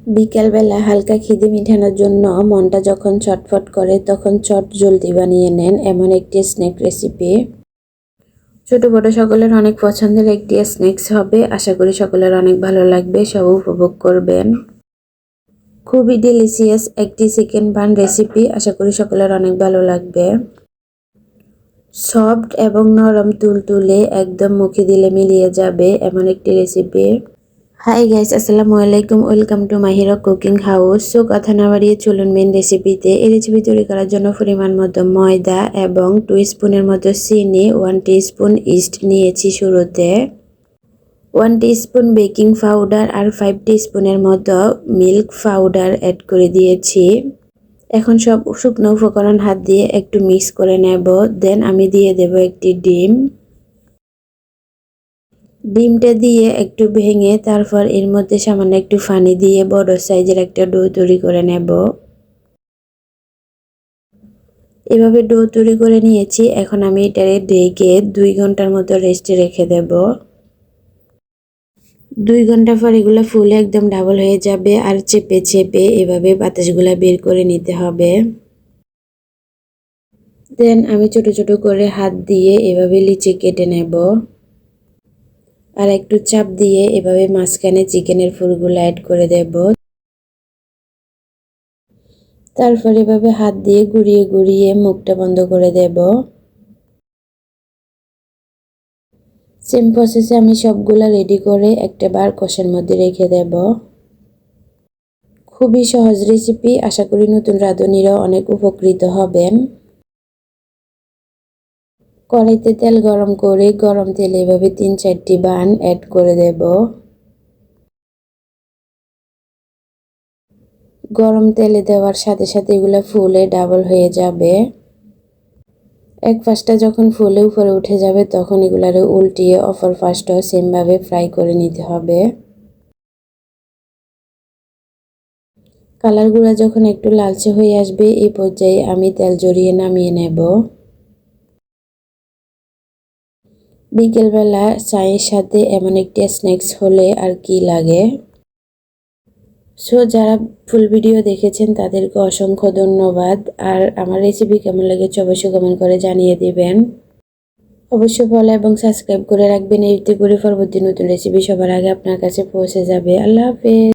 বিকেলবেলা হালকা খিদে মিটানোর জন্য মনটা যখন ছটফট করে তখন চট জলদি বানিয়ে নেন এমন একটি স্ন্যাক রেসিপি। ছোট বড় সকলের অনেক পছন্দের একটি স্ন্যাক্স হবে। আশা করি সকলের অনেক ভালো লাগবে, সব উপভোগ করবেন। খুবই ডিলিশিয়াস একটি চিকেন বান রেসিপি, আশা করি সকলের অনেক ভালো লাগবে। সফট এবং নরম তুলতুলে একদম মুখে দিলে মিলিয়ে যাবে এমন একটি রেসিপি। হাই গাইস, আসসালামু আলাইকুম, welcome to my hero cooking house. So কথা না বাড়িয়ে চলুন মেন রেসিপিতে। এই রেসিপি তৈরি করার জন্য পরিমাণ মতো ময়দা এবং 2 স্পুনের মতো চিনি, 1 টিস্পুন ইস্ট নিয়েছি শুরুতে, 1 টিস্পুন বেকিং পাউডার আর 5 টিস্পুনের মতো মিল্ক পাউডার অ্যাড করে দিয়েছি। এখন সব শুকনো উপকরণ হাত দিয়ে একটু মিক্স করে নেব। দেন আমি দিয়ে দেব একটি ডিম। ডিমটা দিয়ে একটু ভেঙে তারপর এর মধ্যে সামান্য একটু পানি দিয়ে বড় সাইজের একটা ডো তৈরি করে নেব। এভাবে ডো তৈরি করে নিয়েছি। এখন আমি এটারে ঢেকে 2 ঘন্টার মতো রেস্টে রেখে দেব। 2 ঘন্টা পর এগুলো ফুলে একদম ডাবল হয়ে যাবে আর চেপে চেপে এভাবে বাতাসগুলা বের করে নিতে হবে। দেন আমি ছোট ছোট করে হাত দিয়ে এভাবে লিচি কেটে নেব আর একটু চাপ দিয়ে এভাবে মাঝখানে চিকেনের ফুলগুলো অ্যাড করে দেব। তারপর এভাবে হাত দিয়ে ঘুরিয়ে ঘুরিয়ে মুখটা বন্ধ করে দেব। সেম প্রসেসে আমি সবগুলা রেডি করে একটা বার কষার মধ্যে রেখে দেব। খুবই সহজ রেসিপি, আশা করি নতুন রাঁধুনিরাও অনেক উপকৃত হবেন। কড়াইতে তেল গরম করে গরম তেলে এভাবে 3-4টি বান অ্যাড করে দেব। গরম তেলে দেওয়ার সাথে সাথে এগুলো ফুলে ডাবল হয়ে যাবে। এক পাশটা যখন ফুলে উপরে উঠে যাবে তখন এগুলারে উল্টিয়ে অপর পাশটাও সেমভাবে ফ্রাই করে নিতে হবে। কালারগুলো যখন একটু লালচে হয়ে আসবে এই পর্যায়ে আমি তেল ঝরিয়ে নামিয়ে নেব। বিকেলবেলা চায়ের সাথে এমন একটি স্ন্যাক্স হলে আর কি লাগে। সো যারা ফুল ভিডিও দেখেছেন তাদেরকে অসংখ্য ধন্যবাদ। আর আমার রেসিপি কেমন লেগেছে অবশ্যই কমেন্ট করে জানিয়ে দিবেন। অবশ্যই ফলো এবং সাবস্ক্রাইব করে রাখবেন, এতে করে পরবর্তী নতুন রেসিপি সবার আগে আপনার কাছে পৌঁছে যাবে। আল্লাহ হাফেজ।